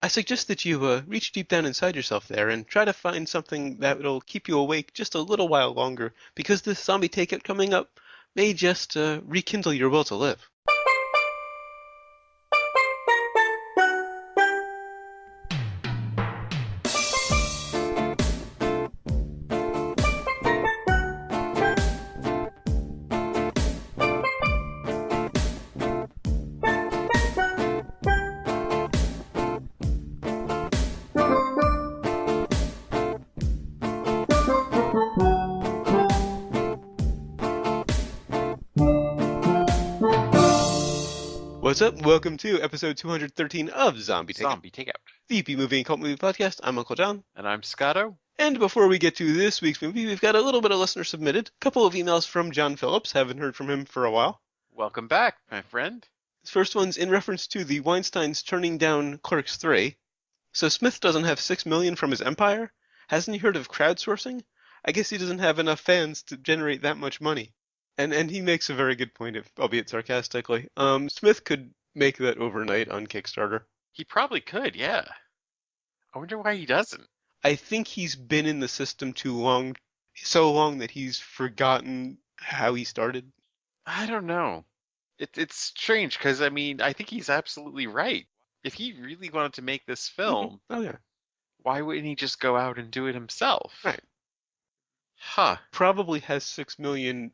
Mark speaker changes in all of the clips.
Speaker 1: I suggest that you reach deep down inside yourself there and try to find something that will keep you awake just a little while longer, because this zombie takeout coming up may just rekindle your will to live. What's up? Welcome to episode 213 of Zombie Takeout,
Speaker 2: Zombie Takeout.
Speaker 1: the EP movie and cult movie podcast. I'm Uncle John.
Speaker 2: And I'm Scotto.
Speaker 1: And before we get to this week's movie, we've got a little bit of listener submitted. A couple of emails from John Phillips. Haven't heard from him for a while.
Speaker 2: Welcome back, my friend.
Speaker 1: This first one's in reference to the Weinsteins turning down Clerks 3. So Smith doesn't have $6 million from his empire? Hasn't he heard of crowdsourcing? I guess he doesn't have enough fans to generate that much money. And he makes a very good point, albeit sarcastically. Smith could make that overnight on Kickstarter.
Speaker 2: He probably could, yeah. I wonder why he doesn't.
Speaker 1: I think he's been in the system too long, so long that he's forgotten how he started.
Speaker 2: I don't know. It's strange because, I mean, I think he's absolutely right. If he really wanted to make this film,
Speaker 1: Oh, yeah.
Speaker 2: why wouldn't he just go out and do it himself?
Speaker 1: Right.
Speaker 2: Huh.
Speaker 1: Probably has $6 million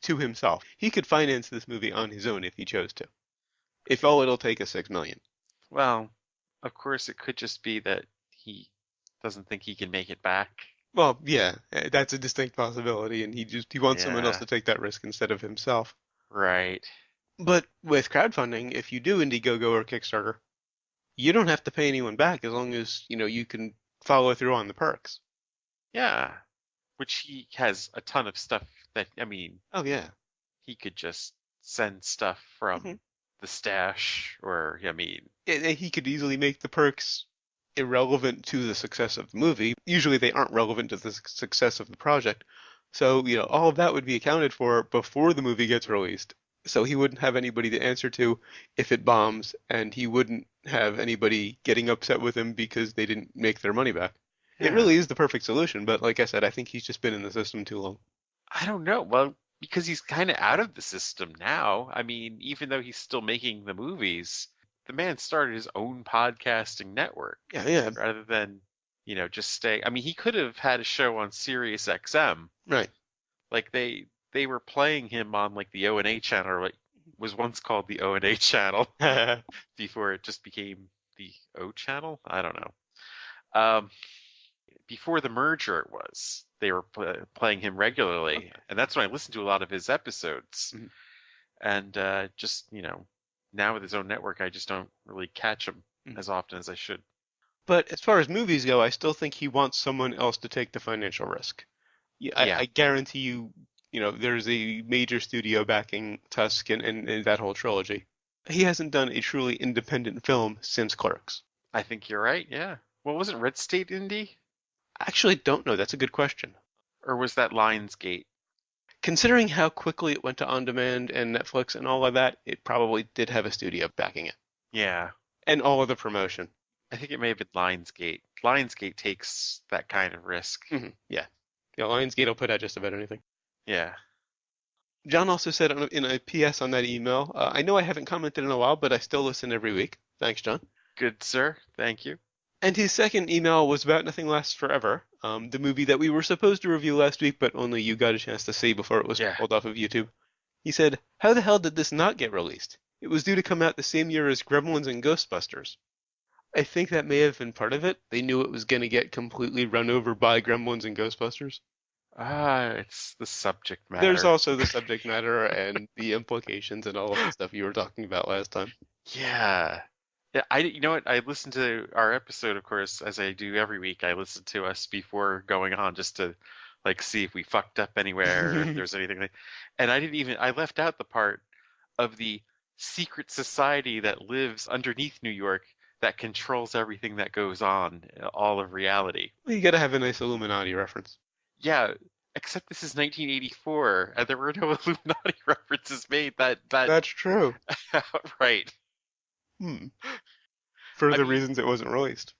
Speaker 1: to himself. He could finance this movie on his own if he chose to. If all it'll take is $6 million.
Speaker 2: Well, of course, it could just be that he doesn't think he can make it back.
Speaker 1: Well, yeah, that's a distinct possibility, and he wants someone else
Speaker 2: Yeah.
Speaker 1: to take that risk instead of himself.
Speaker 2: Right.
Speaker 1: But with crowdfunding, if you do Indiegogo or Kickstarter, you don't have to pay anyone back as long as, you can follow through on the perks.
Speaker 2: Yeah. Which he has a ton of stuff that, I mean,
Speaker 1: Oh, yeah.
Speaker 2: he could just send stuff from
Speaker 1: Mhm.
Speaker 2: the stash, or, I mean,
Speaker 1: He could easily make the perks irrelevant to the success of the movie. Usually they aren't relevant to the success of the project. So, all of that would be accounted for before the movie gets released. So he wouldn't have anybody to answer to if it bombs, and he wouldn't have anybody getting upset with him because they didn't make their money back. It
Speaker 2: yeah.
Speaker 1: really is the perfect solution, but like I said, I think he's just been in the system too long.
Speaker 2: I don't know. Well, because he's kind of out of the system now. I mean, even though he's still making the movies, the man started his own podcasting network
Speaker 1: Yeah, yeah,
Speaker 2: rather than, just stay. I mean, he could have had a show on Sirius XM.
Speaker 1: right.
Speaker 2: Like they were playing him on like the O&A channel, or like was once called the O&A channel before it just became the O channel. I don't know. Before the merger, it was they were playing him regularly, and that's when I listened to a lot of his episodes.
Speaker 1: Mhm.
Speaker 2: And just now with his own network, I just don't really catch him
Speaker 1: Mhm.
Speaker 2: as often as I should.
Speaker 1: But as far as movies go, I still think he wants someone else to take the financial risk. Yeah,
Speaker 2: Yeah.
Speaker 1: I guarantee you, there's a major studio backing Tusk and that whole trilogy. He hasn't done a truly independent film since Clerks.
Speaker 2: I think you're right. Yeah. Well, wasn't Red State indie,
Speaker 1: I actually don't know. That's a good question.
Speaker 2: or was that Lionsgate?
Speaker 1: Considering how quickly it went to on demand and Netflix and all of that, it probably did have a studio backing it.
Speaker 2: Yeah.
Speaker 1: And all of the promotion.
Speaker 2: I think it may have been Lionsgate. Lionsgate takes that kind of risk.
Speaker 1: Yeah. Yeah, Lionsgate will put out just about anything.
Speaker 2: Yeah.
Speaker 1: John also said in a PS on that email, I know I haven't commented in a while, but I still listen every week. Thanks, John.
Speaker 2: Good, sir. Thank you.
Speaker 1: And his second email was about Nothing Lasts Forever, the movie that we were supposed to review last week, but only you got a chance to see before it was
Speaker 2: Yeah.
Speaker 1: pulled off of YouTube. He said, "How the hell did this not get released? It was due to come out the same year as Gremlins and Ghostbusters." I think that may have been part of it. They knew it was going to get completely run over by Gremlins and Ghostbusters.
Speaker 2: It's the subject matter.
Speaker 1: There's also the subject matter and the implications and all of the stuff you were talking about last time.
Speaker 2: Yeah. Yeah, you know what? I listened to our episode, of course, as I do every week. I listen to us before going on just to like see if we fucked up anywhere, or if there's anything and I left out the part of the secret society that lives underneath New York that controls everything that goes on, all of reality.
Speaker 1: Well, you got to have a nice Illuminati reference.
Speaker 2: Yeah, except this is 1984, and there were no Illuminati references made that
Speaker 1: That's true.
Speaker 2: right.
Speaker 1: Hmm. for
Speaker 2: I
Speaker 1: the
Speaker 2: mean,
Speaker 1: reasons it wasn't released.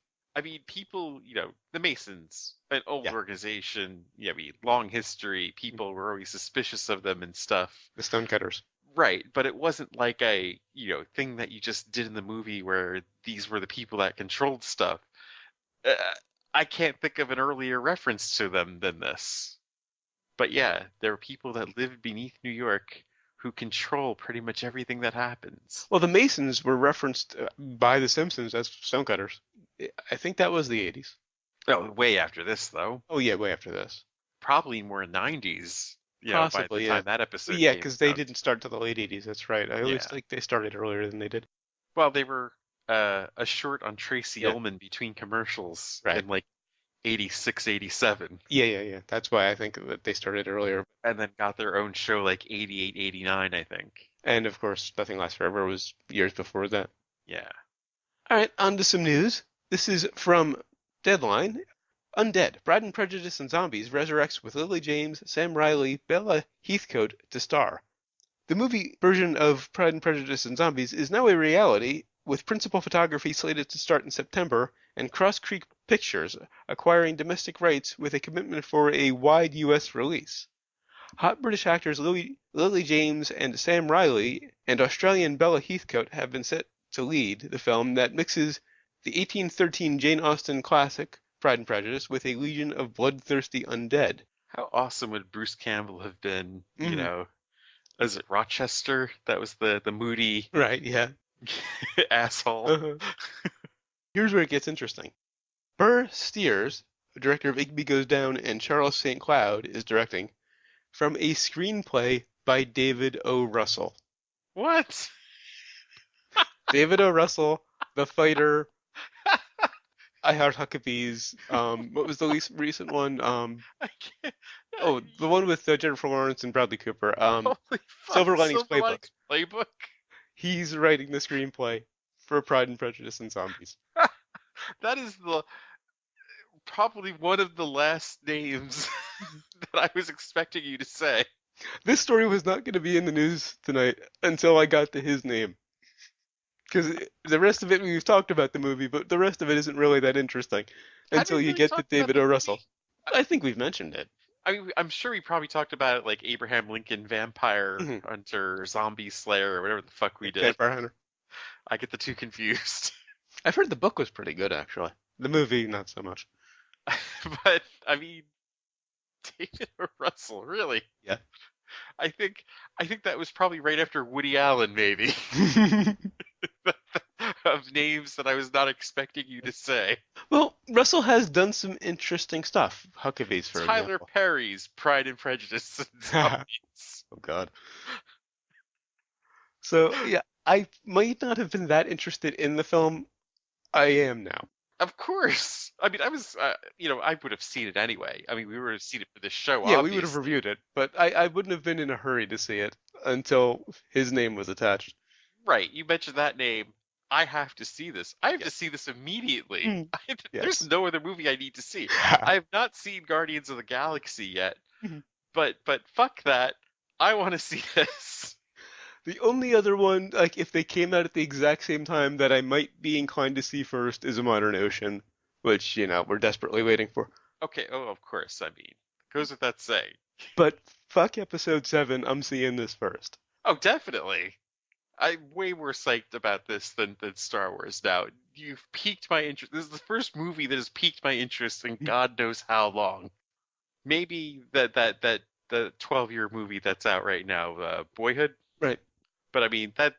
Speaker 2: people, the Masons, an old
Speaker 1: Yeah,
Speaker 2: organization, long history. People were always suspicious of them and stuff.
Speaker 1: the Stonecutters.
Speaker 2: Right, but it wasn't like a, thing that you just did in the movie where these were the people that controlled stuff. Uh, I can't think of an earlier reference to them than this. But yeah, there are people that live beneath New York who control pretty much everything that happens.
Speaker 1: Well, the Masons were referenced by The Simpsons as Stonecutters. I think that was the 80s.
Speaker 2: Oh, way after this, though.
Speaker 1: Oh yeah, way after this.
Speaker 2: Probably more 90s, by the
Speaker 1: Possibly, yeah.
Speaker 2: time that episode
Speaker 1: Yeah,
Speaker 2: came
Speaker 1: because they
Speaker 2: out.
Speaker 1: didn't start till the late 80s. That's right. I always
Speaker 2: Yeah.
Speaker 1: think they started earlier than they did.
Speaker 2: Well, they were a short on Tracy
Speaker 1: Yeah,
Speaker 2: Ullman between commercials
Speaker 1: right.
Speaker 2: in like 86, 87,
Speaker 1: Yeah. That's why I think that they started earlier.
Speaker 2: and then got their own show like 88, 89, I think.
Speaker 1: And of course, Nothing Lasts Forever was years before that.
Speaker 2: Yeah.
Speaker 1: All right, on to some news. This is from Deadline. Undead, Pride and Prejudice and Zombies resurrects with Lily James, Sam Riley, Bella Heathcote to star. The movie version of Pride and Prejudice and Zombies is now a reality, with principal photography slated to start in September, and Cross Creek Pictures acquiring domestic rights with a commitment for a wide U.S. release. Hot British actors Lily James and Sam Riley and Australian Bella Heathcote have been set to lead the film that mixes the 1813 Jane Austen classic, Pride and Prejudice, with a legion of bloodthirsty undead.
Speaker 2: How awesome would Bruce Campbell have been,
Speaker 1: Mm-hmm.
Speaker 2: is it Rochester? That was the moody
Speaker 1: Right, yeah.
Speaker 2: asshole.
Speaker 1: Uh-huh. Here's where it gets interesting. Burr Steers, director of Igby Goes Down and Charles St. Cloud, is directing, from a screenplay by David O. Russell.
Speaker 2: What?
Speaker 1: David O. Russell, the fighter. I Heart Huckabees. What was the least recent one?
Speaker 2: I can't.
Speaker 1: Oh, the one with Jennifer Lawrence and Bradley Cooper.
Speaker 2: Holy fuck!
Speaker 1: Silver Linings
Speaker 2: Silver
Speaker 1: Playbook.
Speaker 2: Linings Playbook.
Speaker 1: He's writing the screenplay for Pride and Prejudice and Zombies.
Speaker 2: That is probably one of the last names that I was expecting you to say.
Speaker 1: This story was not going to be in the news tonight until I got to his name. Because the rest of it, we've talked about the movie, but the rest of it isn't really that interesting
Speaker 2: Have we
Speaker 1: until you
Speaker 2: really
Speaker 1: get to
Speaker 2: talked about
Speaker 1: David
Speaker 2: the
Speaker 1: O.
Speaker 2: movie?
Speaker 1: Russell. I think we've mentioned it.
Speaker 2: I mean, I'm sure we probably talked about it like Abraham Lincoln Vampire
Speaker 1: Mhm.
Speaker 2: Hunter, Zombie Slayer, or whatever the fuck we did.
Speaker 1: Vampire Hunter.
Speaker 2: I get the two confused.
Speaker 1: I've heard the book was pretty good, actually. The movie, not so much.
Speaker 2: But, I mean, David O. Russell, really?
Speaker 1: Yeah.
Speaker 2: I think that was probably right after Woody Allen, maybe, of names that I was not expecting you to say.
Speaker 1: Well, Russell has done some interesting stuff. Huckabees, for
Speaker 2: Tyler
Speaker 1: example.
Speaker 2: Perry's Pride and Prejudice and Zombies.
Speaker 1: Oh, God. So, yeah, I might not have been that interested in the film. I am now.
Speaker 2: Of course. I mean, I was, I would have seen it anyway. I mean, we would have seen it for this show,
Speaker 1: Yeah, we would have
Speaker 2: obviously.
Speaker 1: reviewed it, but I wouldn't have been in a hurry to see it until his name was attached.
Speaker 2: Right. You mentioned that name. I have to see this. I have
Speaker 1: Yeah.
Speaker 2: to see this immediately.
Speaker 1: Mm.
Speaker 2: There's
Speaker 1: Yes.
Speaker 2: no other movie I need to see. I have not seen Guardians of the Galaxy yet,
Speaker 1: Mhm.
Speaker 2: but fuck that. I want to see this.
Speaker 1: The only other one, like if they came out at the exact same time that I might be inclined to see first, is A Modern Ocean, which, we're desperately waiting for.
Speaker 2: Okay. Oh, of course. I mean, goes without saying.
Speaker 1: But fuck episode 7, I'm seeing this first.
Speaker 2: Oh, definitely. I'm way more psyched about this than Star Wars now. You've piqued my interest. This is the first movie that has piqued my interest in God knows how long. Maybe that the 12-year movie that's out right now, Boyhood.
Speaker 1: Right.
Speaker 2: But I mean, that's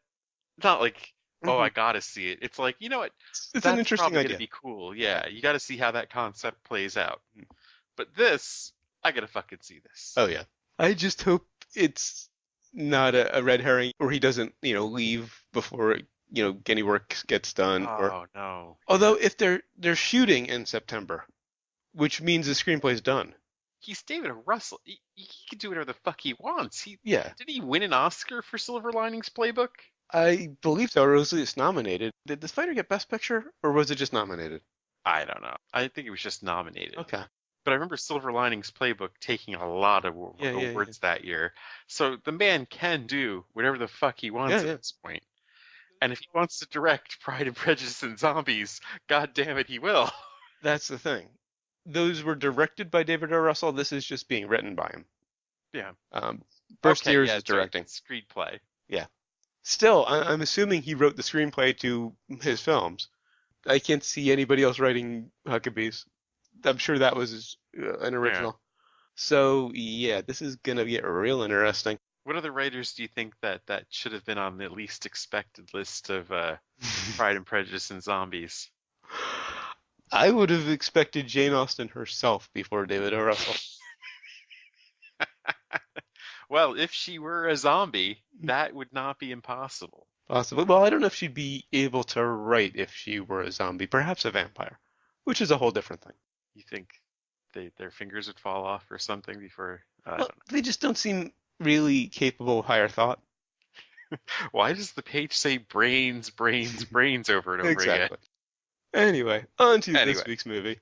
Speaker 2: not like, oh,
Speaker 1: Mhm.
Speaker 2: I gotta see it. It's like, you know what?
Speaker 1: It's
Speaker 2: That's
Speaker 1: an interesting
Speaker 2: probably
Speaker 1: idea.
Speaker 2: gonna be cool. Yeah, you gotta see how that concept plays out. But this, I gotta fucking see this.
Speaker 1: Oh, yeah. I just hope it's not a red herring, or he doesn't, leave before, any work gets done. Or
Speaker 2: Oh no.
Speaker 1: although if they're shooting in September, which means the screenplay's done.
Speaker 2: He's David O. Russell. He can do whatever the fuck he wants.
Speaker 1: Yeah.
Speaker 2: Did he win an Oscar for Silver Linings Playbook?
Speaker 1: I believe so, or was it nominated? Did the fighter get Best Picture, or was it just nominated?
Speaker 2: I don't know. I think it was just nominated.
Speaker 1: Okay.
Speaker 2: But I remember Silver Linings Playbook taking a lot of
Speaker 1: Yeah.
Speaker 2: awards that year. So the man can do whatever the fuck he wants
Speaker 1: Yeah.
Speaker 2: at this point. And if he wants to direct Pride and Prejudice and Zombies, god damn it, he will.
Speaker 1: That's the thing. Those were directed by David O. Russell. This is just being written by him.
Speaker 2: Yeah.
Speaker 1: Um, Bruce
Speaker 2: Okay,
Speaker 1: Dern
Speaker 2: yeah,
Speaker 1: is
Speaker 2: that's right.
Speaker 1: directing.
Speaker 2: Screenplay.
Speaker 1: Yeah. Still, I'm assuming he wrote the screenplay to his films. I can't see anybody else writing Huckabees. I'm sure that was an
Speaker 2: Yeah.
Speaker 1: original. So yeah, this is gonna get real interesting.
Speaker 2: What other writers do you think that should have been on the least expected list of Pride and Prejudice and Zombies?
Speaker 1: I would have expected Jane Austen herself before David O. Russell.
Speaker 2: Well, if she were a zombie, that would not be impossible.
Speaker 1: Possibly. Well, I don't know if she'd be able to write if she were a zombie. Perhaps a vampire, which is a whole different thing.
Speaker 2: You think their fingers would fall off or something before? I
Speaker 1: Well,
Speaker 2: don't
Speaker 1: they just don't seem really capable of higher thought.
Speaker 2: know. Why does the page say brains, brains, brains over and over again?
Speaker 1: Exactly. Anyway, on to this
Speaker 2: Anyway,
Speaker 1: week's movie,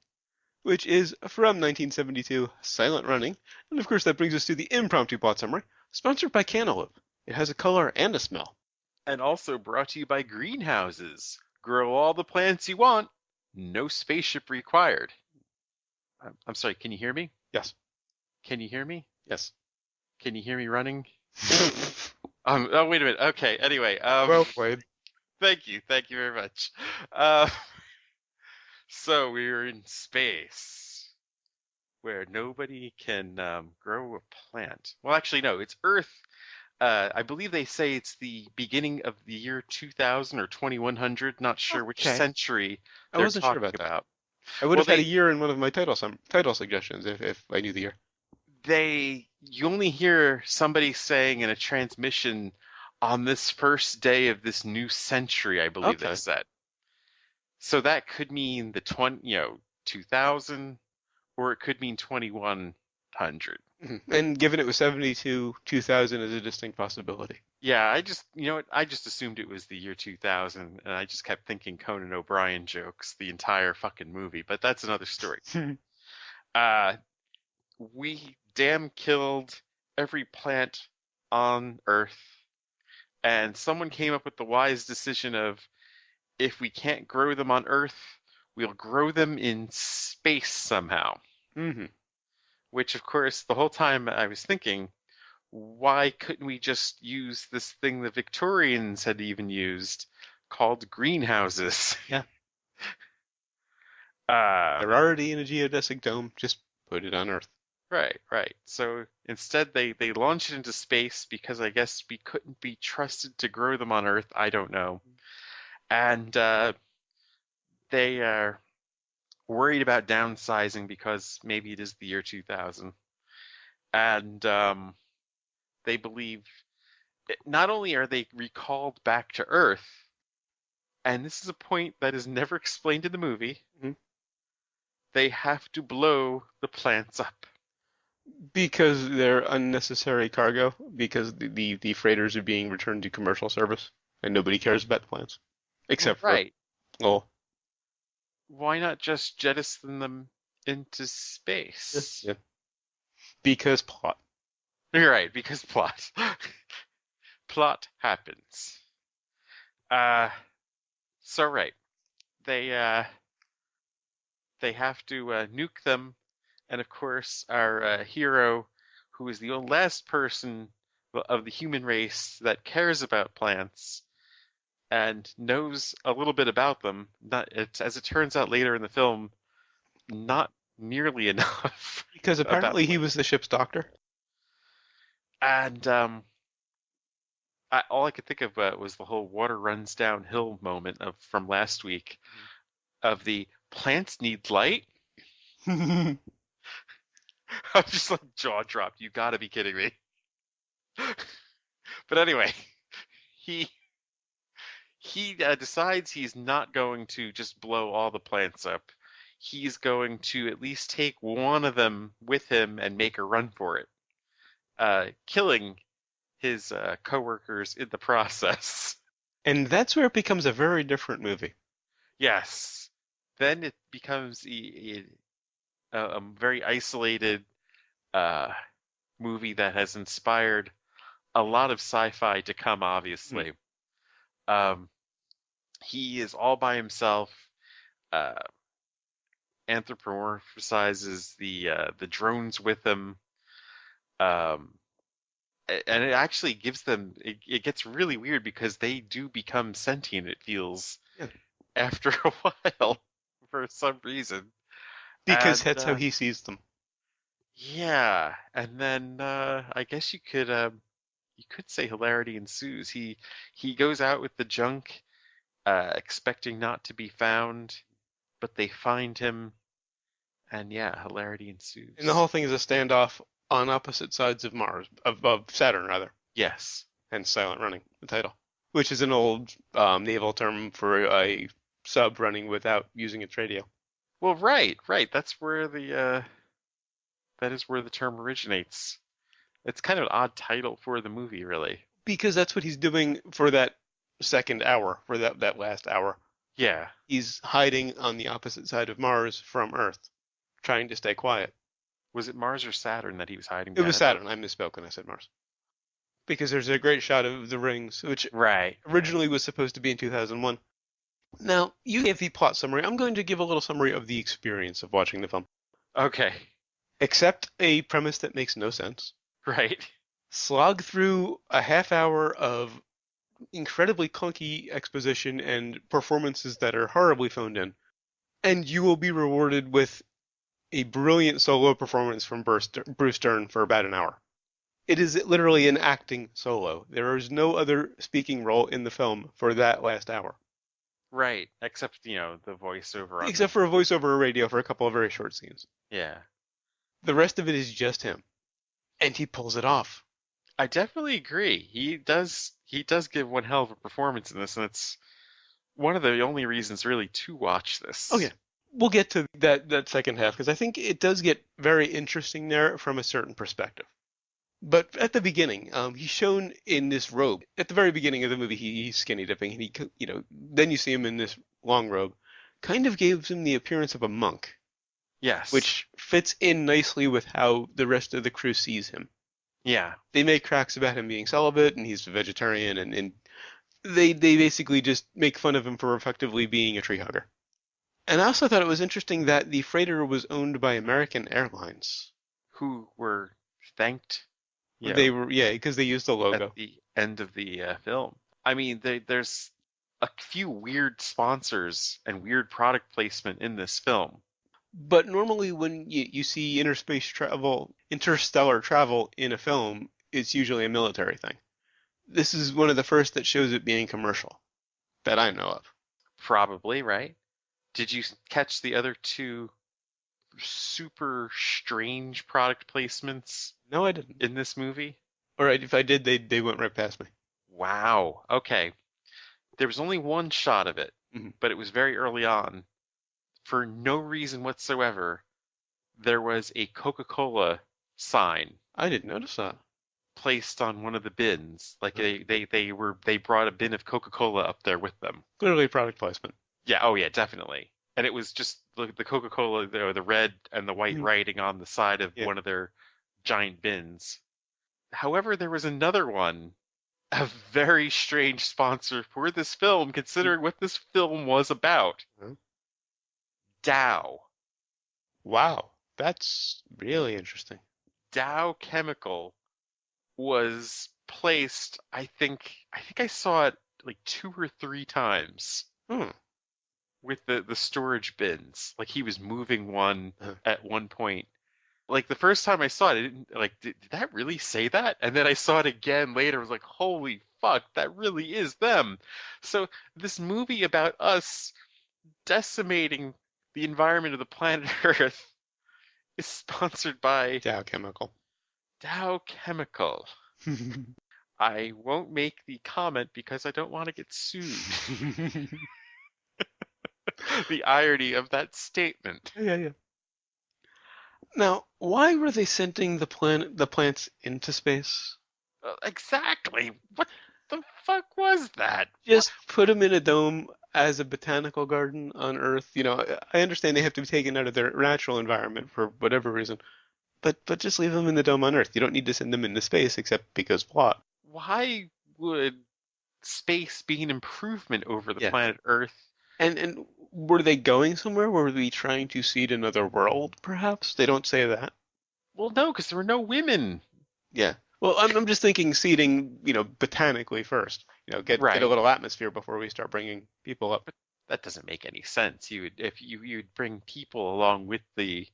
Speaker 1: which is from 1972, Silent Running. And of course, that brings us to the impromptu plot summary, sponsored by Cantaloupe. It has a color and a smell.
Speaker 2: and also brought to you by greenhouses. Grow all the plants you want. No spaceship required. I'm sorry, can you hear me?
Speaker 1: Yes.
Speaker 2: Can you hear me?
Speaker 1: Yes.
Speaker 2: Can you hear me running? Oh, wait a minute. Okay, anyway.
Speaker 1: Well played.
Speaker 2: Thank you. Thank you very much. Uh, so we're in space where nobody can grow a plant. Well, actually, no, it's Earth. I believe they say it's the beginning of the year 2000 or 2100. Not sure which
Speaker 1: Okay.
Speaker 2: century
Speaker 1: I
Speaker 2: they're
Speaker 1: wasn't sure
Speaker 2: talking
Speaker 1: about that.
Speaker 2: about.
Speaker 1: I would
Speaker 2: Well,
Speaker 1: have had a year in one of my title suggestions if I knew the year.
Speaker 2: you only hear somebody saying in a transmission on this first day of this new century, I believe they
Speaker 1: Okay.
Speaker 2: said. So that could mean the 2000, or it could mean 2100.
Speaker 1: Mhm. And given it was 72, 2000 is a distinct possibility.
Speaker 2: Yeah, I just assumed it was the year 2000, and I just kept thinking Conan O'Brien jokes the entire fucking movie, but that's another story. Uh, we damn killed every plant on Earth, and someone came up with the wise decision of if we can't grow them on Earth, we'll grow them in space somehow.
Speaker 1: hmm
Speaker 2: Which, of course, the whole time I was thinking, why couldn't we just use this thing the Victorians had even used called greenhouses?
Speaker 1: Yeah.
Speaker 2: Uh,
Speaker 1: They're already in a geodesic dome. Just put it on Earth.
Speaker 2: right. So instead, they launched it into space because I guess we couldn't be trusted to grow them on Earth. I don't know. And they are worried about downsizing because maybe it is the year 2000. And they believe not only are they recalled back to Earth, and this is a point that is never explained in the movie,
Speaker 1: Mhm.
Speaker 2: they have to blow the plants up.
Speaker 1: Because they're unnecessary cargo, because the freighters are being returned to commercial service, and nobody cares about the plants. Except for,
Speaker 2: Right.
Speaker 1: oh,
Speaker 2: Why not just jettison them into space?
Speaker 1: yeah. Because plot.
Speaker 2: You're right, because plot. Plot happens. Uh, so right. They they have to nuke them, and of course our hero, who is the last person of the human race that cares about plants and knows a little bit about them, as it turns out later in the film, not nearly enough
Speaker 1: Because
Speaker 2: about
Speaker 1: apparently he
Speaker 2: plants.
Speaker 1: was the ship's doctor.
Speaker 2: And all I could think of was the whole water runs downhill moment from last week of the plants need light. I'm just like jaw dropped. You gotta be kidding me. But anyway, he he decides he's not going to just blow all the plants up. He's going to at least take one of them with him and make a run for it, killing his coworkers in the process.
Speaker 1: And that's where it becomes a very different movie.
Speaker 2: Yes. Then it becomes a very isolated uh, movie that has inspired a lot of sci-fi to come,
Speaker 1: Hmm.
Speaker 2: obviously. Um, he is all by himself. Uh, Anthropomorphizes the drones with him. Um, and it actually gives them it gets really weird because they do become sentient, it feels,
Speaker 1: Yeah.
Speaker 2: after a while for some reason.
Speaker 1: Because
Speaker 2: And
Speaker 1: that's how he sees them.
Speaker 2: yeah, and then I guess you could say hilarity ensues. He goes out with the junk, expecting not to be found, but they find him, and yeah, hilarity
Speaker 1: And the
Speaker 2: ensues.
Speaker 1: whole thing is a standoff on opposite sides of Mars, of Saturn rather,
Speaker 2: Yes.
Speaker 1: hence Silent Running, the title, which is an old naval term for a sub running without using its radio.
Speaker 2: Well, right, right. That is where the term originates. It's kind of an odd title for the movie, really.
Speaker 1: Because that's what he's doing for that second hour, for that last hour.
Speaker 2: Yeah.
Speaker 1: He's hiding on the opposite side of Mars from Earth, trying to stay quiet.
Speaker 2: Was it Mars or Saturn that he was hiding
Speaker 1: It was
Speaker 2: behind?
Speaker 1: Saturn. I misspoke when I said Mars. Because there's a great shot of the rings, which
Speaker 2: Right, right.
Speaker 1: originally was supposed to be in 2001. Now, you gave the plot summary. I'm going to give a little summary of the experience of watching the film.
Speaker 2: Okay.
Speaker 1: Accept a premise that makes no sense.
Speaker 2: Right.
Speaker 1: Slog through a half hour of incredibly clunky exposition and performances that are horribly phoned in, and you will be rewarded with a brilliant solo performance from Bruce Dern for about an hour. It is literally an acting solo. There is no other speaking role in the film for that last hour,
Speaker 2: Right. Except, the voiceover on the
Speaker 1: except for a voiceover or radio for a couple of very short scenes.
Speaker 2: yeah.
Speaker 1: The rest of it is just him, and he pulls it off.
Speaker 2: I definitely agree. He does give one hell of a performance in this, and it's one of the only reasons really to watch
Speaker 1: Oh
Speaker 2: this.
Speaker 1: yeah, we'll get to that second half because I think it does get very interesting there from a certain perspective. But at the beginning, he's shown in this robe. At the very beginning of the movie, he's skinny dipping, and then you see him in this long robe. Kind of gives him the appearance of a monk,
Speaker 2: Yes.
Speaker 1: which fits in nicely with how the rest of the crew sees him.
Speaker 2: Yeah.
Speaker 1: They make cracks about him being celibate, and he's a vegetarian, and they basically just make fun of him for effectively being a tree hugger. And I also thought it was interesting that the freighter was owned by American Airlines.
Speaker 2: Who were thanked,
Speaker 1: They were, yeah, because they used the
Speaker 2: at
Speaker 1: logo.
Speaker 2: the end of the film. I mean, there's a few weird sponsors and weird product placement in this film.
Speaker 1: But normally when you see interstellar travel in a film, it's usually a military thing. This is one of the first that shows it being commercial that I know of.
Speaker 2: Probably, right? Did you catch the other two super strange product placements
Speaker 1: No, I didn't.
Speaker 2: in this movie?
Speaker 1: Or if I did, they went right past me.
Speaker 2: Wow. Okay. There was only one shot of it,
Speaker 1: Hmm.
Speaker 2: but it was very early on. For no reason whatsoever, there was a Coca-Cola sign
Speaker 1: I didn't notice that.
Speaker 2: placed on one of the bins. Like
Speaker 1: Huh.
Speaker 2: they brought a bin of Coca-Cola up there with them.
Speaker 1: Clearly product placement.
Speaker 2: Yeah, oh yeah, definitely. And it was just the Coca-Cola, the red and the white
Speaker 1: Mhm.
Speaker 2: writing on the side of
Speaker 1: Yeah.
Speaker 2: one of their giant bins. However, there was another one, a very strange sponsor for this film, considering what this film was about.
Speaker 1: Huh?
Speaker 2: Dow.
Speaker 1: Wow, that's really interesting.
Speaker 2: Dow Chemical was placed, I think I saw it like two or three times
Speaker 1: Hmm.
Speaker 2: with the storage bins. Like he was moving one
Speaker 1: Uh,
Speaker 2: at one point. Like the first time I saw it, I didn't like did that really say that? And then I saw it again later. I was like, holy fuck, that really is them. So this movie about us decimating the environment of the planet Earth is sponsored by
Speaker 1: Dow Chemical.
Speaker 2: Dow Chemical. I won't make the comment because I don't want to get sued. The irony of that statement.
Speaker 1: Yeah, yeah. Now, why were they sending the plants into space?
Speaker 2: Exactly. What the fuck was that? What?
Speaker 1: Just put them in a dome as a botanical garden on Earth. I understand they have to be taken out of their natural environment for whatever reason, but just leave them in the dome on Earth. You don't need to send them into space except because plot.
Speaker 2: Why would space being an improvement over the
Speaker 1: Yeah.
Speaker 2: planet Earth.
Speaker 1: And were they going somewhere? Were they trying to seed another world, perhaps? They don't say that.
Speaker 2: Well, no, because there were no women.
Speaker 1: Yeah. Well, I'm just thinking seeding, botanically first. Get a
Speaker 2: Right.
Speaker 1: little atmosphere before we start bringing people up.
Speaker 2: That doesn't make any sense. You would if you'd bring people along with the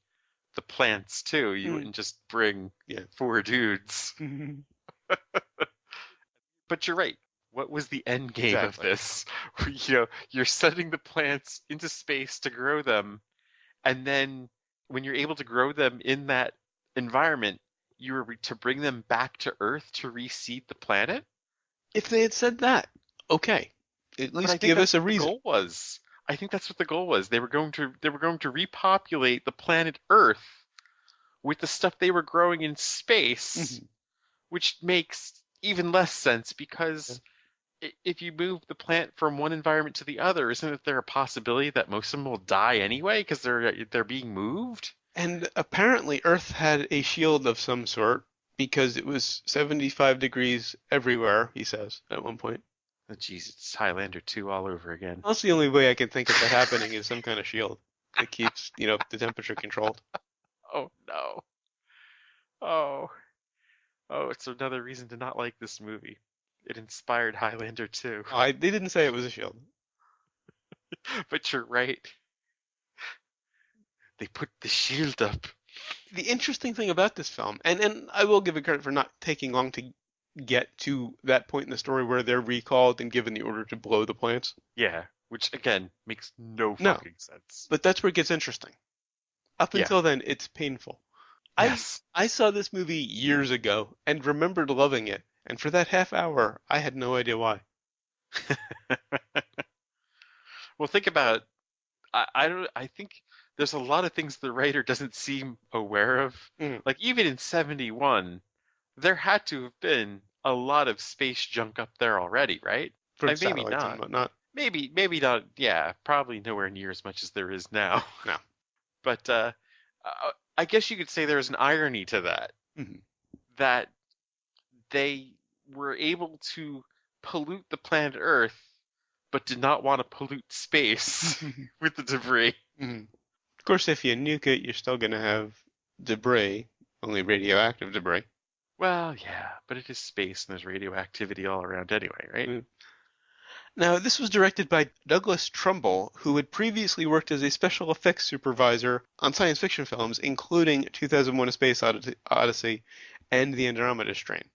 Speaker 2: plants too. You
Speaker 1: Mm,
Speaker 2: wouldn't just bring
Speaker 1: yeah.
Speaker 2: four dudes. But you're right. What was the end game of
Speaker 1: Exactly.
Speaker 2: this? You're sending the plants into space to grow them, and then when you're able to grow them in that environment, you were to bring them back to Earth to reseed the planet.
Speaker 1: If they had said that, okay. At
Speaker 2: But I
Speaker 1: least
Speaker 2: think
Speaker 1: give us
Speaker 2: that's
Speaker 1: a
Speaker 2: what the
Speaker 1: reason.
Speaker 2: goal was. I think that's what the goal was. They were going to repopulate the planet Earth with the stuff they were growing in space,
Speaker 1: Mhm.
Speaker 2: which makes even less sense
Speaker 1: Yeah.
Speaker 2: because if you move the plant from one environment to the other, isn't there a possibility that most of them will die anyway because they're being moved?
Speaker 1: And apparently Earth had a shield of some sort because it was 75 degrees everywhere, he says, at one point.
Speaker 2: Oh, geez, it's Highlander 2 all over again.
Speaker 1: That's the only way I can think of that happening is some kind of shield that keeps, the temperature controlled.
Speaker 2: Oh no. Oh. Oh, it's another reason to not like this movie. It inspired Highlander 2.
Speaker 1: They didn't say it was a shield.
Speaker 2: But you're right. They put the shield up.
Speaker 1: The interesting thing about this film, and I will give it credit for not taking long to get to that point in the story where they're recalled and given the order to blow the plants.
Speaker 2: Yeah, which again makes no
Speaker 1: No,
Speaker 2: fucking sense.
Speaker 1: but that's where it gets interesting. Up
Speaker 2: Yeah.
Speaker 1: until then, it's painful. I
Speaker 2: Yes.
Speaker 1: I saw this movie years ago and remembered loving it, and for that half hour, I had no idea why.
Speaker 2: Well, think about I don't I think there's a lot of things the writer doesn't seem aware of.
Speaker 1: Mm.
Speaker 2: Like even in 71, there had to have been a lot of space junk up there already, right?
Speaker 1: For
Speaker 2: Maybe
Speaker 1: satellites and
Speaker 2: not.
Speaker 1: whatnot.
Speaker 2: Maybe not. Yeah, probably nowhere near as much as there is now.
Speaker 1: No.
Speaker 2: But I guess you could say there's an irony to that,
Speaker 1: Mhm.
Speaker 2: that they were able to pollute the planet Earth, but did not want to pollute space with the debris.
Speaker 1: Mhm. Of course, if you nuke it, you're still going to have debris, only radioactive debris.
Speaker 2: Well, yeah, but it is space and there's radioactivity all around anyway, right?
Speaker 1: Mm. Now, this was directed by Douglas Trumbull, who had previously worked as a special effects supervisor on science fiction films, including 2001: A Space Odyssey and The Andromeda Strain.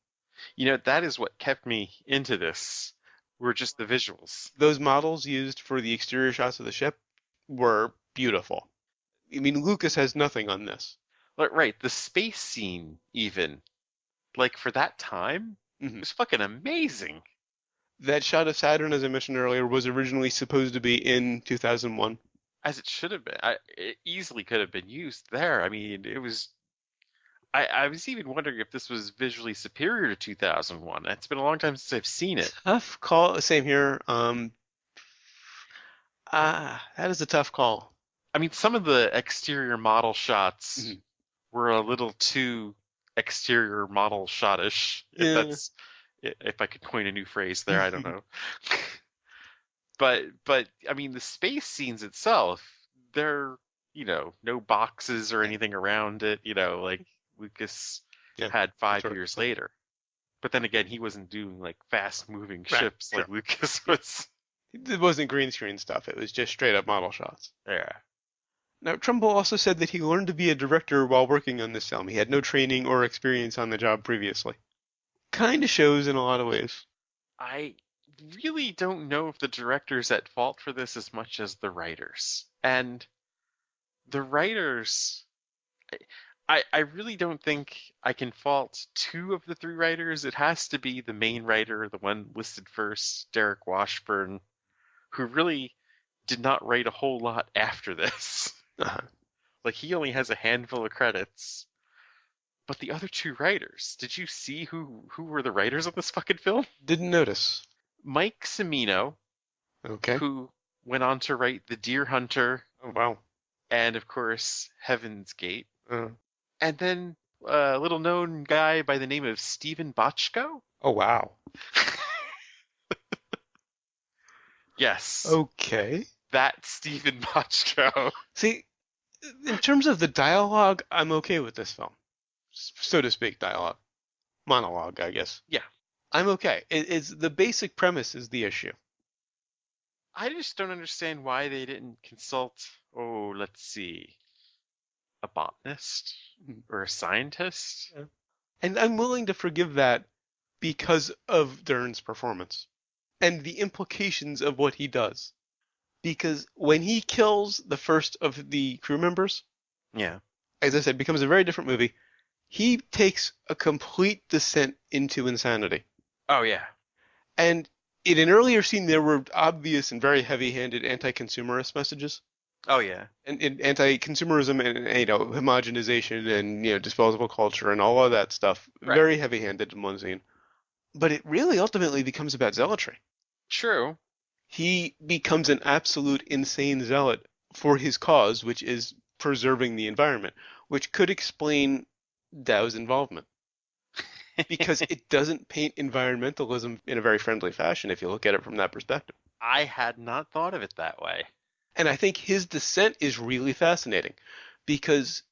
Speaker 2: That is what kept me into this, were just the visuals.
Speaker 1: Those models used for the exterior shots of the ship were beautiful. I mean, Lucas has nothing on this.
Speaker 2: Like, right, the space scene, even, like for that time,
Speaker 1: Mhm.
Speaker 2: was fucking amazing.
Speaker 1: That shot of Saturn, as I mentioned earlier, was originally supposed to be in 2001.
Speaker 2: As it should have been. It easily could have been used there. I mean, it was. I was even wondering if this was visually superior to 2001. It's been a long time since I've seen it.
Speaker 1: Tough call. Same here. That is a tough call.
Speaker 2: I mean, some of the exterior model shots
Speaker 1: Mhm.
Speaker 2: were a little too exterior model shotish.
Speaker 1: Yeah.
Speaker 2: If I could coin a new phrase there, I don't know. But I mean, the space scenes itself, they're no boxes or
Speaker 1: Yeah.
Speaker 2: anything around it. Like Lucas
Speaker 1: Yeah.
Speaker 2: had
Speaker 1: That
Speaker 2: five
Speaker 1: sort of
Speaker 2: years
Speaker 1: thing.
Speaker 2: later. But then again, he wasn't doing like fast moving
Speaker 1: Right.
Speaker 2: ships
Speaker 1: Sure.
Speaker 2: like Lucas was.
Speaker 1: It wasn't green screen stuff. It was just straight up model shots.
Speaker 2: Yeah.
Speaker 1: Now, Trumbull also said that he learned to be a director while working on this film. He had no training or experience on the job previously. Kind of shows in a lot of ways.
Speaker 2: I really don't know if the director's at fault for this as much as the writers. And the writers, I really don't think I can fault two of the three writers. It has to be the main writer, the one listed first, Derek Washburn, who really did not write a whole lot after this.
Speaker 1: Uh-huh.
Speaker 2: Like he only has a handful of credits. But the other two writers, did you see who were the writers of this fucking film?
Speaker 1: Didn't notice.
Speaker 2: Mike Cimino,
Speaker 1: Okay.
Speaker 2: who went on to write The Deer Hunter
Speaker 1: Oh, wow.
Speaker 2: and, of course, Heaven's Gate.
Speaker 1: Uh,
Speaker 2: And then a little known guy by the name of Stephen Bochco.
Speaker 1: oh, wow.
Speaker 2: Yes,
Speaker 1: Okay.
Speaker 2: that Stephen Bochco.
Speaker 1: See, in terms of the dialogue, I'm okay with this film, so to speak, dialogue, monologue, I guess.
Speaker 2: Yeah,
Speaker 1: I'm okay. It's the basic premise is the issue.
Speaker 2: I just don't understand why they didn't consult, oh, let's see, a botanist or a scientist.
Speaker 1: Yeah. And I'm willing to forgive that because of Dern's performance and the implications of what he does. Because when he kills the first of the crew members,
Speaker 2: Yeah.
Speaker 1: as I said, becomes a very different movie. He takes a complete descent into insanity.
Speaker 2: Oh yeah.
Speaker 1: And in an earlier scene, there were obvious and very heavy-handed anti-consumerist messages.
Speaker 2: Oh yeah.
Speaker 1: And anti-consumerism and homogenization and disposable culture and all of that stuff,
Speaker 2: Right.
Speaker 1: very heavy-handed in one scene. But it really ultimately becomes about zealotry.
Speaker 2: True.
Speaker 1: He becomes an absolute insane zealot for his cause, which is preserving the environment, which could explain Dow's involvement because it doesn't paint environmentalism in a very friendly fashion if you look at it from that perspective.
Speaker 2: I had not thought of it that way.
Speaker 1: And I think his dissent is really fascinating because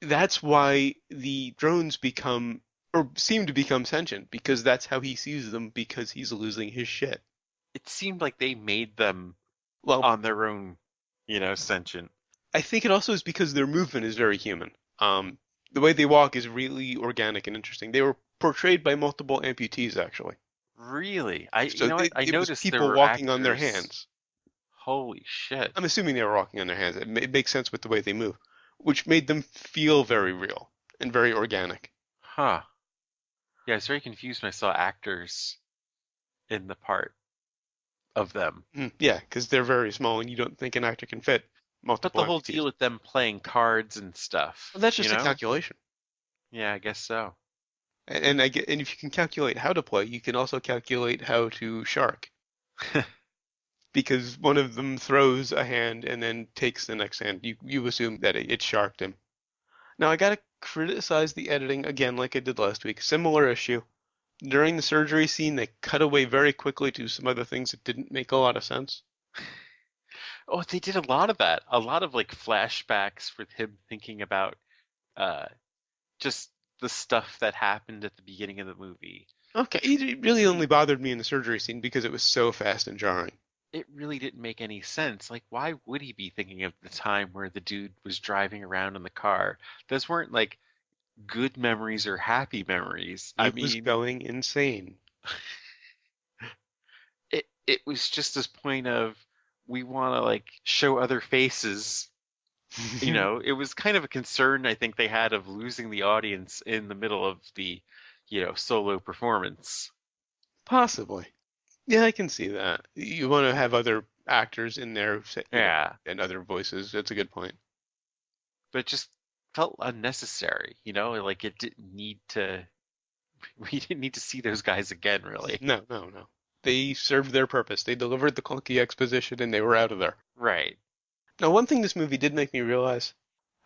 Speaker 1: that's why the drones become or seem to become sentient because that's how he sees them because he's losing his shit.
Speaker 2: It seemed like they made them
Speaker 1: Well,
Speaker 2: on their own, sentient.
Speaker 1: I think it also is because their movement is very human. The way they walk is really organic and interesting. They were portrayed by multiple amputees, actually.
Speaker 2: Really?
Speaker 1: So
Speaker 2: I
Speaker 1: it was
Speaker 2: noticed there
Speaker 1: people
Speaker 2: were
Speaker 1: walking on their
Speaker 2: actors.
Speaker 1: hands.
Speaker 2: Holy shit.
Speaker 1: I'm assuming they were walking on their hands. It makes sense with the way they move, which made them feel very real and very organic.
Speaker 2: Huh. Yeah, I was very confused when I saw actors in the part of them.
Speaker 1: Yeah, because they're very small and you don't think an actor can fit
Speaker 2: But
Speaker 1: multiple
Speaker 2: the whole deal
Speaker 1: amputees.
Speaker 2: with them playing cards and stuff,
Speaker 1: Well, that's
Speaker 2: you
Speaker 1: just a
Speaker 2: know?
Speaker 1: calculation.
Speaker 2: Yeah, I guess so.
Speaker 1: And if you can calculate how to play, you can also calculate how to shark. Because one of them throws a hand and then takes the next hand. You assume that it sharked him. Now I gotta criticize the editing again, like I did last week. Similar issue. During the surgery scene, they cut away very quickly to some other things that didn't make a lot of sense.
Speaker 2: Oh, they did a lot of that. A lot of like flashbacks with him thinking about uh just the stuff that happened at the beginning of the movie.
Speaker 1: Okay,
Speaker 2: Which
Speaker 1: it really only
Speaker 2: really
Speaker 1: bothered me in the surgery scene because it was so fast and jarring.
Speaker 2: it really didn't make any sense. Like why would he be thinking of the time where the dude was driving around in the car? Those weren't like good memories or happy memories. I
Speaker 1: He was
Speaker 2: mean,
Speaker 1: going insane.
Speaker 2: it was just this point of we want to like show other faces. It was kind of a concern I think they had of losing the audience in the middle of the, solo performance.
Speaker 1: Possibly. Yeah, I can see that. You want to have other actors in there,
Speaker 2: Yeah,
Speaker 1: and other voices. That's a good point.
Speaker 2: but it just felt unnecessary, like it didn't need to we didn't need to see those guys again really.
Speaker 1: No, no, no. They served their purpose. They delivered the clunky exposition and they were out of there.
Speaker 2: Right.
Speaker 1: Now, one thing this movie did make me realize,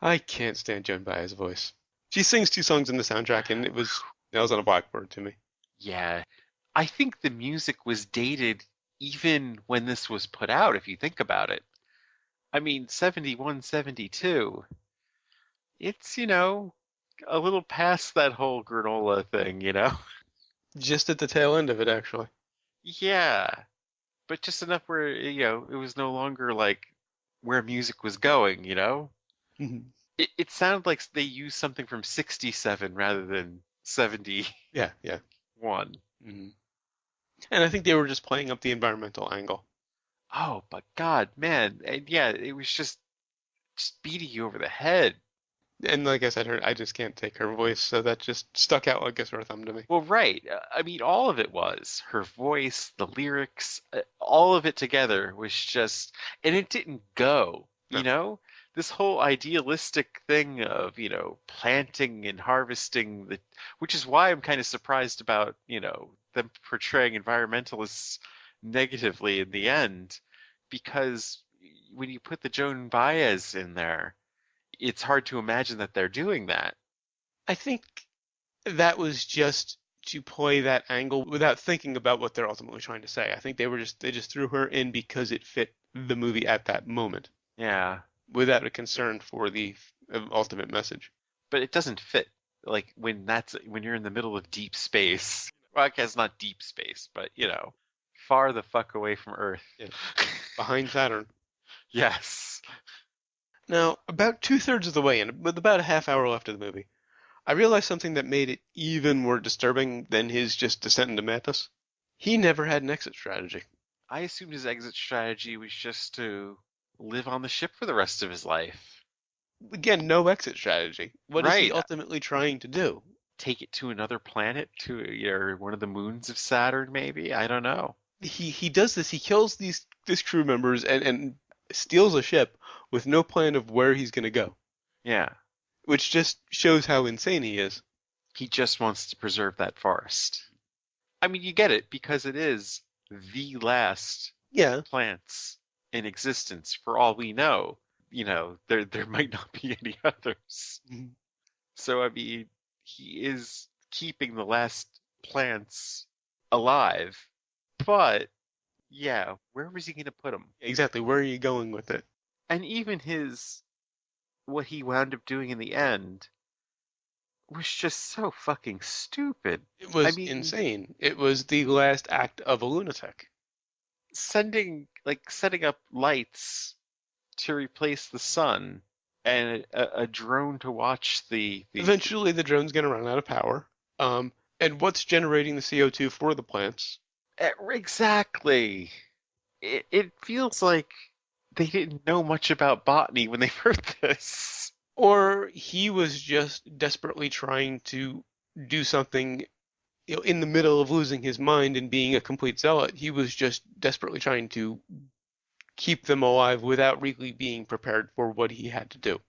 Speaker 1: I can't stand Joan Baez's voice. She sings two songs in the soundtrack and it was nails on a blackboard to me.
Speaker 2: Yeah. I think the music was dated even when this was put out, if you think about it. I mean, 71, 72. It's, a little past that whole granola thing.
Speaker 1: Just at the tail end of it, actually.
Speaker 2: Yeah, but just enough where, it was no longer like where music was going.
Speaker 1: Mhm.
Speaker 2: It sounded like they used something from 67 rather than 71.
Speaker 1: Yeah, yeah. Hmm. And I think they were just playing up the environmental angle.
Speaker 2: Oh, but God, man. And yeah, it was just beating you over the head.
Speaker 1: And like I said, I just can't take her voice, so that just stuck out like a sore thumb to me.
Speaker 2: Well, right. I mean, all of it was her voice, the lyrics, all of it together was just, and it didn't go,
Speaker 1: No.
Speaker 2: This whole idealistic thing of, planting and harvesting which is why I'm kind of surprised about, them portraying environmentalists negatively in the end, because when you put the Joan Baez in there, it's hard to imagine that they're doing that.
Speaker 1: I think that was just to play that angle without thinking about what they're ultimately trying to say. I think they just threw her in because it fit the movie at that moment
Speaker 2: Yeah,
Speaker 1: without a concern for the ultimate message.
Speaker 2: but it doesn't fit. Like when you're in the middle of deep space. Well, I guess not deep space, but far the fuck away from Earth.
Speaker 1: Yeah, behind Saturn.
Speaker 2: Yes.
Speaker 1: Now, about two-thirds of the way in, with about a half hour left of the movie, I realized something that made it even more disturbing than his just descent into madness. He never had an exit strategy.
Speaker 2: I assumed his exit strategy was just to live on the ship for the rest of his life.
Speaker 1: Again, no exit strategy. What is he
Speaker 2: Right.
Speaker 1: ultimately trying to do?
Speaker 2: Take it to another planet, to one of the moons of Saturn, maybe? I don't know.
Speaker 1: He does this. He kills these crew members and steals a ship with no plan of where he's going to go,
Speaker 2: Yeah.
Speaker 1: which just shows how insane he is.
Speaker 2: He just wants to preserve that forest. I mean, you get it because it is the last
Speaker 1: Yeah.
Speaker 2: plants in existence. For all we know, there might not be any others.
Speaker 1: Mhm.
Speaker 2: So I mean, he is keeping the last plants alive. But yeah, where was he going to put them?
Speaker 1: Exactly. Where are you going with it?
Speaker 2: And even what he wound up doing in the end was just so fucking stupid.
Speaker 1: It
Speaker 2: I
Speaker 1: was
Speaker 2: mean,
Speaker 1: insane. It was the last act of a lunatic.
Speaker 2: setting up lights to replace the sun and a drone to watch the
Speaker 1: Eventually, the drone's going to run out of power. And what's generating the CO2 for the plants?
Speaker 2: exactly. It feels like they didn't know much about botany when they wrote this.
Speaker 1: Or he was just desperately trying to do something, in the middle of losing his mind and being a complete zealot. He was just desperately trying to keep them alive without really being prepared for what he had to do.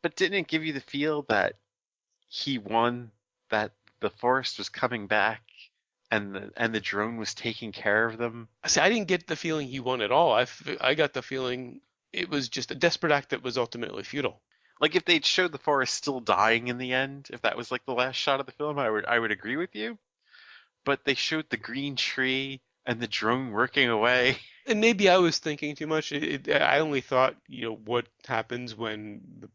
Speaker 2: But didn't it give you the feel that he won, that the forest was coming back and the drone was taking care of them?
Speaker 1: See, I didn't get the feeling he won at all. I got the feeling it was just a desperate act that was ultimately futile.
Speaker 2: Like if they'd showed the forest still dying in the end, if that was like the last shot of the film, I would agree with you. But they showed the green tree and the drone working away.
Speaker 1: And maybe I was thinking too much. I only thought, what happens when the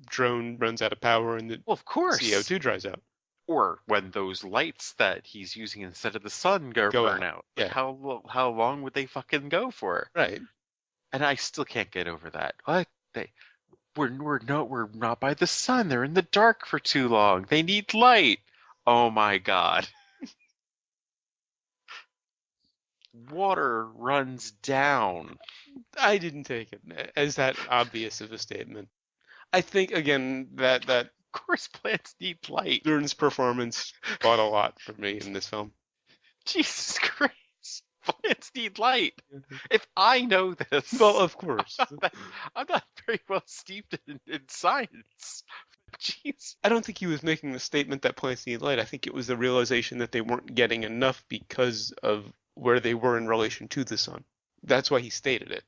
Speaker 1: drone runs out of power and the
Speaker 2: Well, of course.
Speaker 1: CO2 dries out.
Speaker 2: Or when those lights that he's using instead of the sun go
Speaker 1: Go
Speaker 2: burn
Speaker 1: out.
Speaker 2: out. Like
Speaker 1: Yeah,
Speaker 2: how long would they fucking go for?
Speaker 1: right.
Speaker 2: And I still can't get over that. What? We're not by the sun. They're in the dark for too long. They need light. Oh my God. Water runs down.
Speaker 1: I didn't take it as that obvious of a statement. I think again that
Speaker 2: Of course plants need light.
Speaker 1: Dern's performance bought a lot for me in this film.
Speaker 2: Jesus Christ. Plants need light. If I know
Speaker 1: Well,
Speaker 2: this,
Speaker 1: of course.
Speaker 2: I'm not very well steeped in science. Jeez.
Speaker 1: I don't think he was making the statement that plants need light. I think it was the realization that they weren't getting enough because of where they were in relation to the sun. That's why he stated it.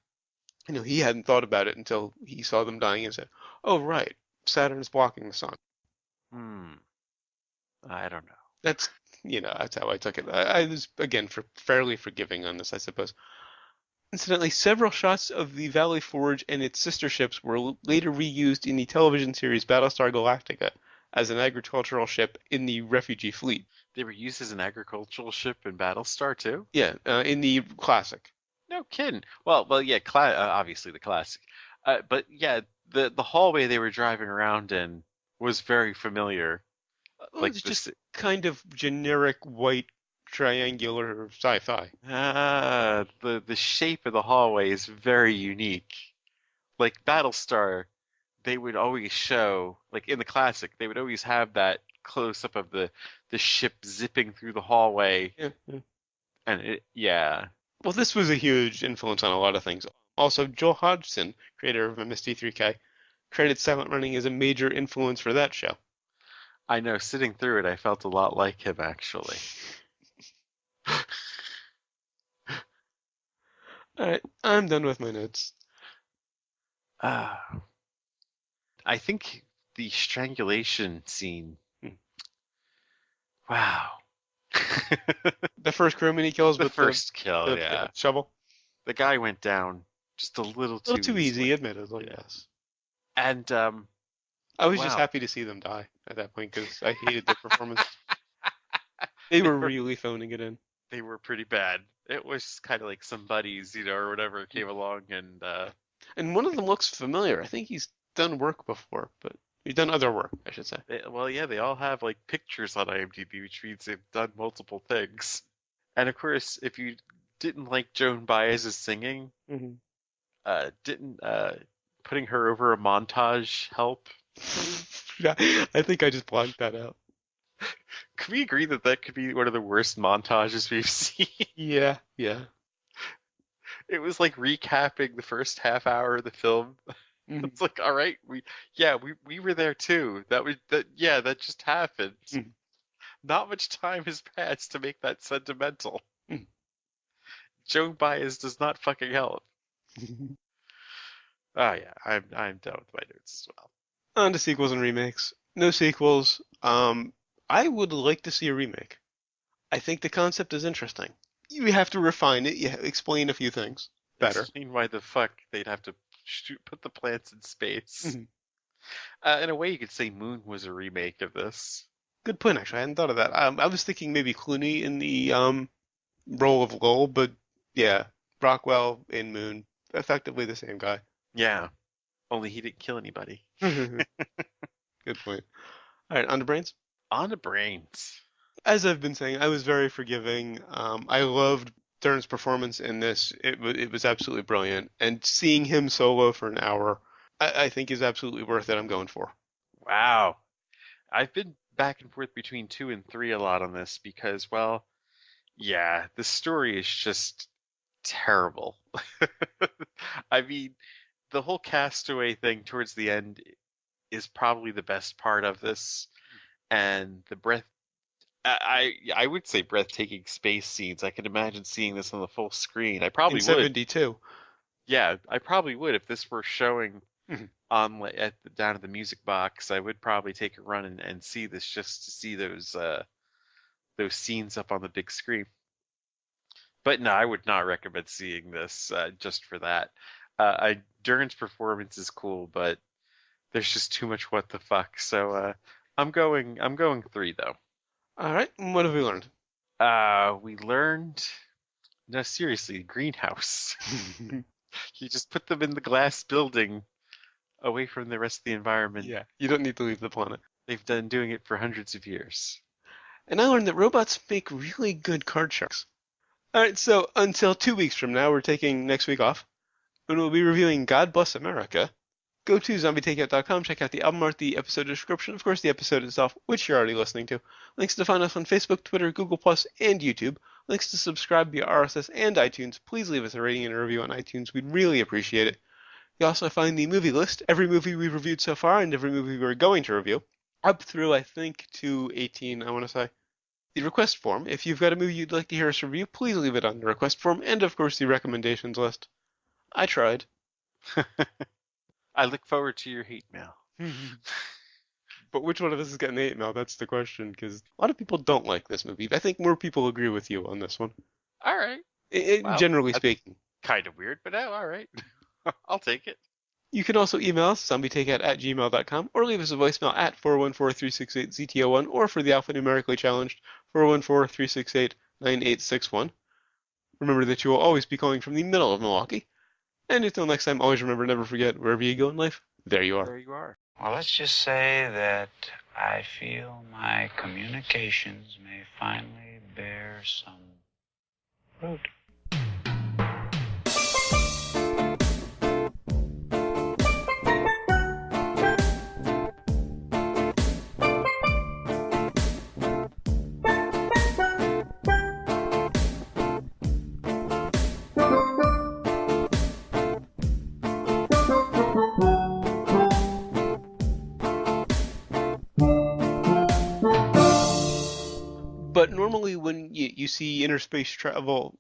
Speaker 1: He hadn't thought about it until he saw them dying and said, "Oh, right, Saturn's blocking the sun."
Speaker 2: Hmm. I don't know.
Speaker 1: That's, that's how I took it. I was, again, fairly forgiving on this, I suppose. Incidentally, several shots of the Valley Forge and its sister ships were later reused in the television series Battlestar Galactica as an agricultural ship in the refugee fleet.
Speaker 2: They were used as an agricultural ship in Battlestar too?
Speaker 1: Yeah, in the classic.
Speaker 2: No kidding. Well, yeah, obviously the classic. But yeah, the hallway they were driving around in was very familiar.
Speaker 1: Well,
Speaker 2: Like
Speaker 1: it's just
Speaker 2: this,
Speaker 1: kind of generic white triangular sci-fi.
Speaker 2: the shape of the hallway is very unique. Like Battlestar, they would always show, like in the classic, they would always have that close up of the ship zipping through the hallway,
Speaker 1: Yeah, yeah.
Speaker 2: and yeah.
Speaker 1: Well, this was a huge influence on a lot of things. Also, Joel Hodgson, creator of MST3K, credits Silent Running as a major influence for that show.
Speaker 2: I know, sitting through it, I felt a lot like him actually.
Speaker 1: All right, I'm done with my notes.
Speaker 2: Ah, I think the strangulation scene.
Speaker 1: Hmm.
Speaker 2: Wow.
Speaker 1: The first crewman he kills
Speaker 2: The
Speaker 1: with
Speaker 2: first kill,
Speaker 1: yeah,
Speaker 2: yeah.
Speaker 1: shovel.
Speaker 2: The guy went down just a little
Speaker 1: A little
Speaker 2: too
Speaker 1: too easy,
Speaker 2: easily.
Speaker 1: admittedly,
Speaker 2: Yeah.
Speaker 1: yes.
Speaker 2: And
Speaker 1: I was just
Speaker 2: wow,
Speaker 1: happy to see them die at that point because I hated their performances. They
Speaker 2: they
Speaker 1: were
Speaker 2: were
Speaker 1: really phoning it in.
Speaker 2: they were pretty bad. It was kind of like some buddies, or whatever came along and
Speaker 1: And one of them looks familiar. I think he's done work before, but he's done other work, I should say.
Speaker 2: well, yeah, they all have like pictures on IMDb, which means they've done multiple things. And of course, if you didn't like Joan Baez's singing,
Speaker 1: Hmm.
Speaker 2: didn't putting her over a montage help?
Speaker 1: Yeah, I think I just blocked that out.
Speaker 2: Can we agree that that could be one of the worst montages we've seen?
Speaker 1: Yeah, yeah.
Speaker 2: It was like recapping the first half hour of the film.
Speaker 1: Mhm.
Speaker 2: It's like, all right, we were there too. That just happened.
Speaker 1: Mhm.
Speaker 2: Not much time has passed to make that sentimental.
Speaker 1: Mhm.
Speaker 2: Joan Baez does not fucking help. Oh yeah, I'm done with my notes as well.
Speaker 1: On to sequels and remakes. No sequels. I would like to see a remake. I think the concept is interesting. You have to refine it. You explain a few things better.
Speaker 2: Explain why the fuck they'd have to put the plants in space.
Speaker 1: Mhm.
Speaker 2: In a way, you could say Moon was a remake of this.
Speaker 1: Good point, actually. I hadn't thought of that. I was thinking maybe Clooney in the role of Lowell, but yeah, Rockwell in Moon, effectively the same guy.
Speaker 2: Yeah, only he didn't kill anybody.
Speaker 1: Good point. All right, on to brains.
Speaker 2: On the brains.
Speaker 1: As I've been saying, I was very forgiving. I loved Dern's performance in this. It was absolutely brilliant, and seeing him solo for an hour, I think is absolutely worth it. I'm going for.
Speaker 2: Wow. I've been back and forth between 2 and 3 a lot on this because, well, yeah, the story is just terrible. I mean, the whole castaway thing towards the end is probably the best part of this, and the I would say breathtaking space scenes. I can imagine seeing this on the full screen. I
Speaker 1: In
Speaker 2: probably would.
Speaker 1: 72.
Speaker 2: Yeah, I probably would if this were showing
Speaker 1: Mhm.
Speaker 2: on down at the music box. I would probably take a run and see this just to see those scenes up on the big screen. But no, I would not recommend seeing this just for that. Dern's performance is cool, but there's just too much what the fuck. So I'm going 3 though.
Speaker 1: All right, what have we learned?
Speaker 2: We learned no, seriously, greenhouse. You just put them in the glass building away from the rest of the environment.
Speaker 1: Yeah, you don't need to leave the planet.
Speaker 2: They've been doing it for hundreds of years.
Speaker 1: And I learned that robots make really good card sharks. All right, so until 2 weeks from now, we're taking next week off, and we'll be reviewing God Bless America. Go to zombietakeout.com, check out the album art, the episode description, of course, the episode itself, which you're already listening to. Links to find us on Facebook, Twitter, Google+, and YouTube. Links to subscribe via RSS and iTunes. Please leave us a rating and a review on iTunes. We'd really appreciate it. You also find the movie list, every movie we've reviewed so far, and every movie we're going to review, up through, I think, 218, I want to say. The request form. If you've got a movie you'd like to hear us review, please leave it on the request form, and of course the recommendations list. I tried.
Speaker 2: I look forward to your hate mail.
Speaker 1: But which one of us is getting the hate mail? That's the question, because a lot of people don't like this movie. I think more people agree with you on this one,
Speaker 2: All right. Wow.
Speaker 1: generally
Speaker 2: That's
Speaker 1: speaking.
Speaker 2: kind of weird, but all right. I'll take it.
Speaker 1: You can also email us, zombietakeout@gmail.com, or leave us a voicemail at 414-368-ZTO1, or for the alphanumerically challenged, 414-368-9861. Remember that you will always be calling from the middle of Milwaukee. And until next time, always remember, never forget, wherever you go in life, there you are.
Speaker 2: There you are.
Speaker 3: Well, let's just say that I feel my communications may finally bear some fruit.
Speaker 1: But normally when you see interstellar travel